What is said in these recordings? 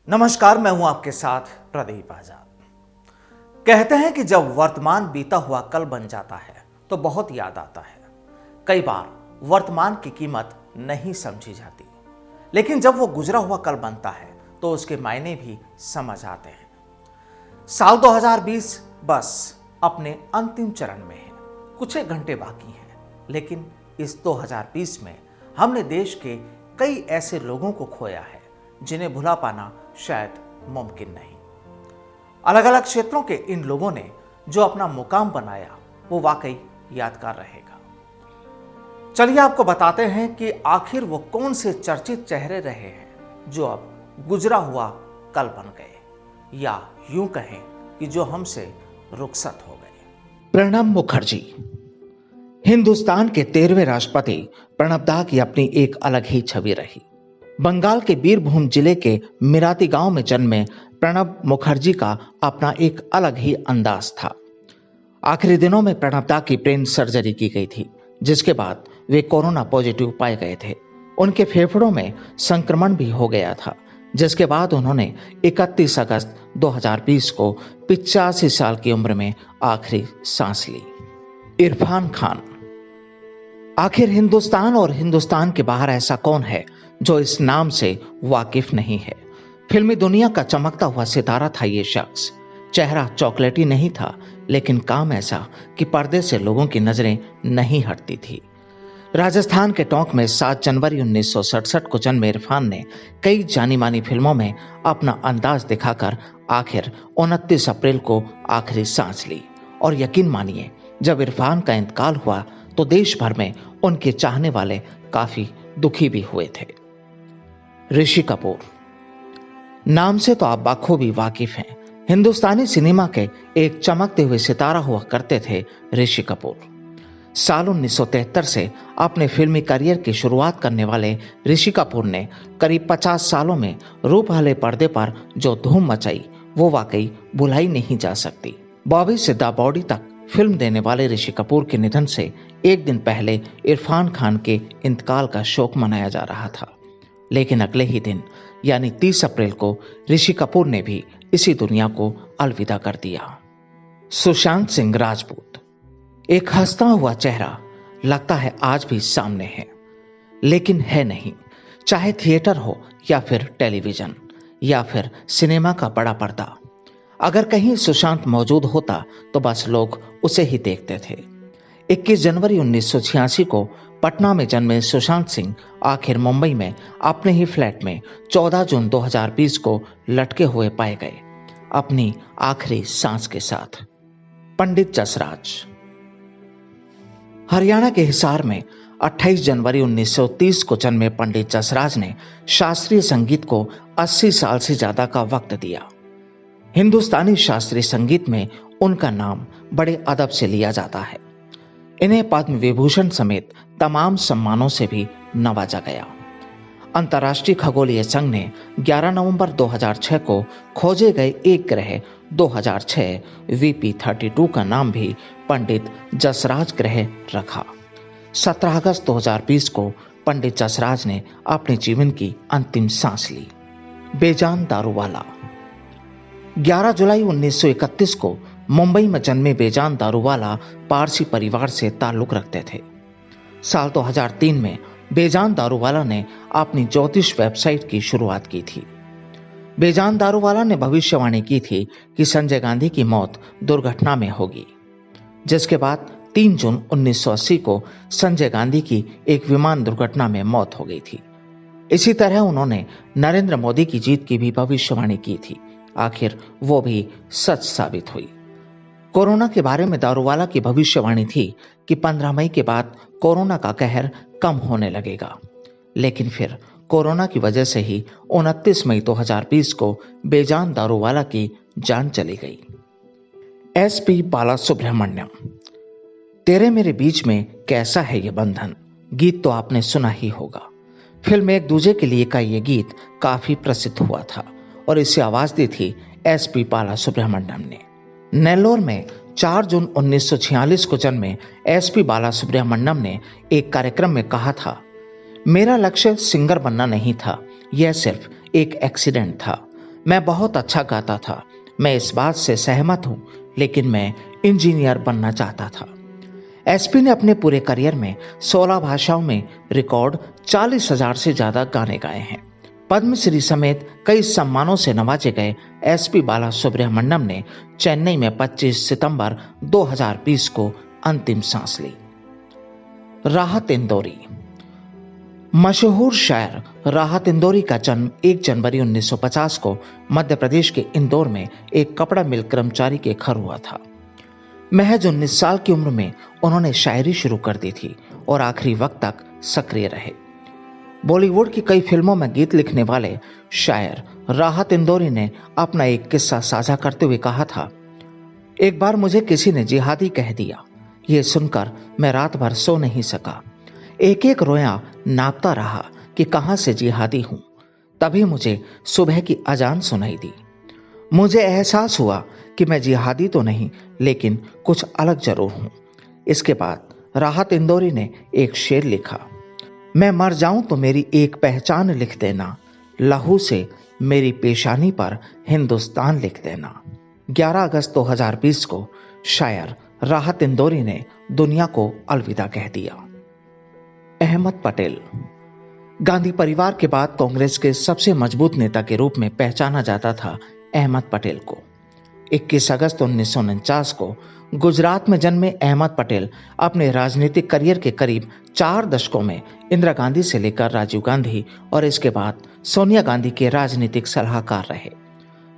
नमस्कार, मैं हूं आपके साथ प्रदीप आजाद। कहते हैं कि जब वर्तमान बीता हुआ कल बन जाता है तो बहुत याद आता है। कई बार वर्तमान की कीमत नहीं समझी जाती, लेकिन जब वो गुजरा हुआ कल बनता है तो उसके मायने भी समझ आते हैं। साल 2020 बस अपने अंतिम चरण में है, कुछ एक घंटे बाकी हैं, लेकिन इस 2020 में हमने देश के कई ऐसे लोगों को खोया है जिन्हें भुला पाना शायद मुमकिन नहीं। अलग अलग क्षेत्रों के इन लोगों ने जो अपना मुकाम बनाया वो वाकई यादगार रहेगा। चलिए आपको बताते हैं कि आखिर वो कौन से चर्चित चेहरे रहे हैं जो अब गुजरा हुआ कल बन गए, या यूं कहें कि जो हमसे रुखसत हो गए। प्रणब मुखर्जी हिंदुस्तान के 13वें राष्ट्रपति प्रणब दा की अपनी एक अलग ही छवि रही। बंगाल के बीरभूम जिले के मिराती गांव में जन्मे प्रणब मुखर्जी का अपना एक अलग ही अंदाज था। आखिरी दिनों में प्रणब दा की ब्रेन सर्जरी की गई थी, जिसके बाद वे कोरोना पॉजिटिव पाए गए थे। उनके फेफड़ों में संक्रमण भी हो गया था, जिसके बाद उन्होंने 31 अगस्त 2020 को 85 साल की उम्र में आखिरी सांस ली। इरफान खान। आखिर हिंदुस्तान और हिंदुस्तान के बाहर ऐसा कौन है जो इस नाम से वाकिफ नहीं है। फिल्मी दुनिया का चमकता हुआ सितारा था ये शख्स। चेहरा चॉकलेटी नहीं था, लेकिन काम ऐसा कि पर्दे से लोगों की नजरें नहीं हटती थी। राजस्थान के टोंक में 7 जनवरी 1967 को जन्मे इरफान ने कई जानी मानी फिल्मों में अपना अंदाज दिखाकर आखिर 29 अप्रैल को आखिरी सांस ली। और यकीन मानिए, जब इरफान का इंतकाल हुआ तो देश भर में उनके चाहने वाले काफी दुखी भी हुए थे। ऋषि कपूर। नाम से तो आप बखूबी वाकिफ हैं। हिंदुस्तानी सिनेमा के एक चमकते हुए सितारा हुआ करते थे ऋषि कपूर। साल 1973 से अपने फिल्मी करियर की शुरुआत करने वाले ऋषि कपूर ने करीब 50 सालों में रूप वाले पर्दे पर जो धूम मचाई वो वाकई भुलाई नहीं जा सकती। बॉबी से द बॉडी तक फिल्म देने वाले ऋषि कपूर के निधन से एक दिन पहले इरफान खान के इंतकाल का शोक मनाया जा रहा था, लेकिन अगले ही दिन यानी 30 अप्रैल को ऋषि कपूर ने भी इसी दुनिया को अलविदा कर दिया। सुशांत सिंह राजपूत। एक हंसता हुआ चेहरा लगता है आज भी सामने है, लेकिन है नहीं। चाहे थिएटर हो या फिर टेलीविजन या फिर सिनेमा का बड़ा पर्दा, अगर कहीं सुशांत मौजूद होता तो बस लोग उसे ही देखते थे। 21 जनवरी 1986 को पटना में जन्मे सुशांत सिंह आखिर मुंबई में अपने ही फ्लैट में 14 जून 2020 को लटके हुए पाए गए, अपनी आखिरी सांस के साथ। पंडित जसराज। हरियाणा के हिसार में 28 जनवरी 1930 को जन्मे पंडित जसराज ने शास्त्रीय संगीत को 80 साल से ज्यादा का वक्त दिया। हिंदुस्तानी शास्त्रीय संगीत में उनका नाम बड़े अदब से लिया जाता है। इन्हें पद्म विभूषण समेत तमाम सम्मानों से भी नवाजा गया। अंतर्राष्ट्रीय खगोलीय संघ ने 11 नवंबर 2006 को खोजे गए एक ग्रह 2006 VP32 का नाम भी पंडित जसराज ग्रह रखा। 17 अगस्त 2020 को पंडित जसराज ने अपने जीवन की अंतिम सांस ली। बेजान दारूवाला। 11 जुलाई 1931 को मुंबई में जन्मे बेजान दारूवाला पारसी परिवार से ताल्लुक रखते थे। साल 2003 में बेजान दारूवाला ने अपनी ज्योतिष वेबसाइट की शुरुआत की थी। बेजान दारूवाला ने भविष्यवाणी की थी कि संजय गांधी की मौत दुर्घटना में होगी, जिसके बाद 3 जून 1980 को संजय गांधी की एक विमान दुर्घटना में मौत हो गई थी। इसी तरह उन्होंने नरेंद्र मोदी की जीत की भी भविष्यवाणी की थी। आखिर वो भी सच साबित हुई। कोरोना के बारे में दारूवाला की भविष्यवाणी थी कि 15 मई के बाद कोरोना का कहर कम होने लगेगा, लेकिन फिर कोरोना की वजह से ही 29 मई 2020 को बेजान दारूवाला की जान चली गई। SP बालासुब्रमण्यम। तेरे मेरे बीच में कैसा है ये बंधन, गीत तो आपने सुना ही होगा। फिल्म एक दूजे के लिए का ये गीत काफी प्रसिद्ध हुआ था और इसे आवाज दी थी SP बालासुब्रमण्यम ने। नेल्लोर में 4 जून 1946 को जन्मे SP बालासुब्रमण्यम ने एक कार्यक्रम में कहा था, मेरा लक्ष्य सिंगर बनना नहीं था, यह सिर्फ एक एक्सीडेंट था। मैं बहुत अच्छा गाता था, मैं इस बात से सहमत हूं, लेकिन मैं इंजीनियर बनना चाहता था। एसपी ने अपने पूरे करियर में 16 भाषाओं में रिकॉर्ड 40,000 से ज्यादा गाने गाए हैं। पद्मश्री समेत कई सम्मानों से नवाजे गए एसपी बाला सुब्रमण्यम ने चेन्नई में 25 सितंबर 2020 को अंतिम सांस ली। राहत इंदौरी। मशहूर शायर राहत इंदौरी का जन्म 1 जनवरी 1950 को मध्य प्रदेश के इंदौर में एक कपड़ा मिल कर्मचारी के घर हुआ था। महज 19 साल की उम्र में उन्होंने शायरी शुरू कर दी थी और आखिरी वक्त तक सक्रिय रहे। बॉलीवुड की कई फिल्मों में गीत लिखने वाले शायर राहत इंदौरी ने अपना एक किस्सा साझा करते हुए कहा था, एक बार मुझे किसी ने जिहादी कह दिया। यह सुनकर मैं रात भर सो नहीं सका। एक एक रोया नापता रहा कि कहां से जिहादी हूं। तभी मुझे सुबह की अजान सुनाई दी। मुझे एहसास हुआ कि मैं जिहादी तो नहीं, लेकिन कुछ अलग जरूर हूं। इसके बाद राहत इंदौरी ने एक शेर लिखा, मैं मर जाऊं तो मेरी एक पहचान लिख देना, लहू से मेरी पेशानी पर हिंदुस्तान लिख देना। 11 अगस्त 2020 को शायर राहत इंदौरी ने दुनिया को अलविदा कह दिया। अहमद पटेल। गांधी परिवार के बाद कांग्रेस के सबसे मजबूत नेता के रूप में पहचाना जाता था अहमद पटेल को। 21 अगस्त 1949 को गुजरात में जन्मे अहमद पटेल अपने राजनीतिक करियर के करीब 4 दशकों में इंदिरा गांधी से लेकर राजीव गांधी और इसके बाद सोनिया गांधी के राजनीतिक सलाहकार रहे।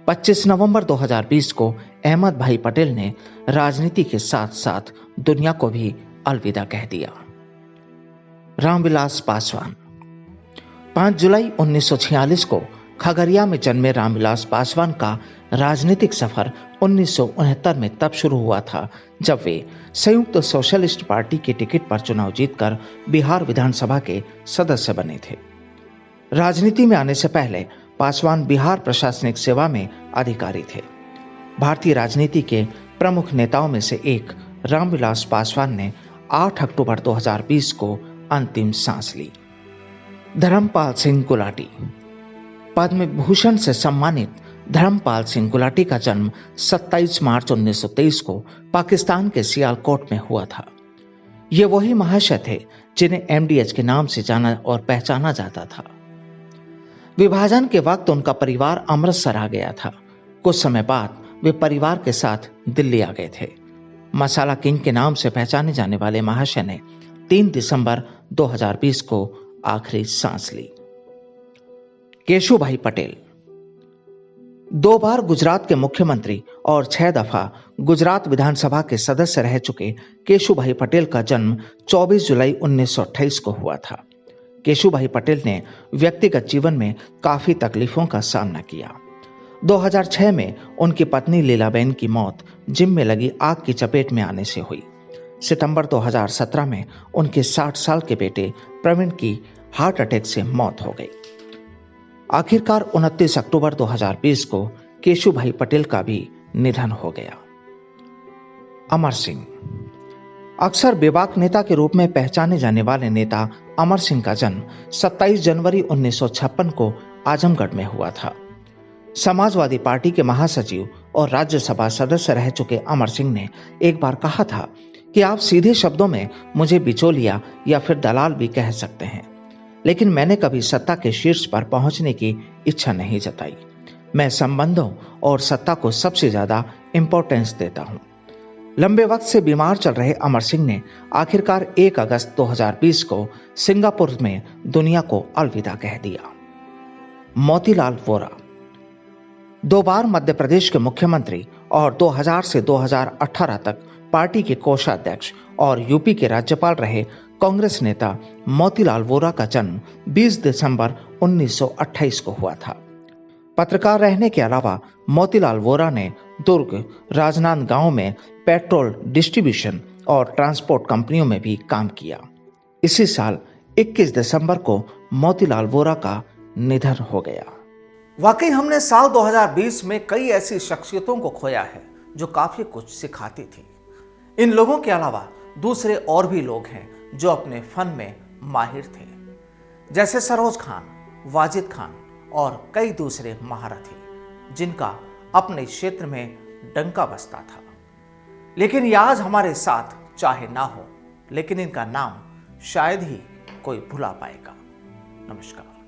25 नवंबर 2020 को अहमद भाई पटेल ने राजनीति के साथ साथ दुनिया को भी अलविदा कह दिया। रामविलास पासवान। 5 जुलाई 1946 को खगड़िया में जन्मे रामविलास पासवान का राजनीतिक सफर 1969 में तब शुरू हुआ था जब वे संयुक्त सोशलिस्ट पार्टी के टिकट पर चुनाव जीतकर बिहार विधानसभा के सदस्य बने थे। राजनीति में आने से पहले पासवान बिहार प्रशासनिक सेवा में अधिकारी थे। भारतीय राजनीति के प्रमुख नेताओं में से एक रामविलास पासवान ने 8 अक्टूबर 2020 को अंतिम सांस ली। धर्मपाल सिंह गुलाटी। पद्म भूषण से सम्मानित धर्मपाल सिंह गुलाटी का जन्म 27 मार्च 1923 को पाकिस्तान के सियालकोट में हुआ था। ये वही महाशय थे जिन्हें एमडीएच के नाम से जाना और पहचाना जाता था। विभाजन के वक्त उनका परिवार अमृतसर आ गया था। कुछ समय बाद वे परिवार के साथ दिल्ली आ गए थे। मसाला किंग के नाम से पहचाने जाने वाले महाशय ने 3 दिसंबर 2020 को आखिरी सांस ली। केशुभाई पटेल। 2 बार गुजरात के मुख्यमंत्री और 6 दफा गुजरात विधानसभा के सदस्य रह चुके केशुभाई पटेल का जन्म 24 जुलाई 1928 को हुआ था। केशुभाई पटेल ने व्यक्तिगत जीवन में काफी तकलीफों का सामना किया। 2006 में उनकी पत्नी लीलाबेन की मौत जिम में लगी आग की चपेट में आने से हुई। सितंबर 2017 में उनके 60 साल के बेटे प्रवीण की हार्ट अटैक से मौत हो गई। आखिरकार 29 अक्टूबर 2020 को केशुभाई पटेल का भी निधन हो गया। अमर सिंह। अक्सर बेबाक नेता के रूप में पहचाने जाने वाले नेता अमर सिंह का जन्म 27 जनवरी 1956 को आजमगढ़ में हुआ था। समाजवादी पार्टी के महासचिव और राज्यसभा सदस्य रह चुके अमर सिंह ने एक बार कहा था कि आप सीधे शब्दों में मुझे बिचौलिया या फिर दलाल भी कह सकते हैं, लेकिन मैंने कभी सत्ता के शीर्ष पर पहुंचने की इच्छा नहीं जताई। मैं संबंधों और सत्ता को सबसे ज्यादा इंपॉर्टेंस देता हूं। लंबे वक्त से बीमार चल रहे अमर सिंह ने आखिरकार 1 अगस्त 2020 को सिंगापुर में दुनिया को अलविदा कह दिया। मोतीलाल वोरा। 2 बार मध्य प्रदेश के मुख्यमंत्री और 2000 से 2018 तक पार्टी के कोषाध्यक्ष और यूपी के राज्यपाल रहे कांग्रेस नेता मोतीलाल वोरा का जन्म 20 दिसंबर 1928 को हुआ था। पत्रकार रहने के अलावा मोतीलाल वोरा ने दुर्ग, राजनांदगांव में पेट्रोल डिस्ट्रीब्यूशन और ट्रांसपोर्ट कंपनियों में भी काम किया। इसी साल 21 दिसंबर को मोतीलाल वोरा का निधन हो गया। वाकई हमने साल 2020 में कई ऐसी शख्सियतों को खोया है जो काफी कुछ सिखाती थी। इन लोगों के अलावा दूसरे और भी लोग हैं जो अपने फन में माहिर थे, जैसे सरोज खान, वाजिद खान और कई दूसरे महारथी। जिनका अपने क्षेत्र में डंका बजता था। लेकिन ये आज हमारे साथ चाहे ना हो, लेकिन इनका नाम शायद ही कोई भुला पाएगा। नमस्कार।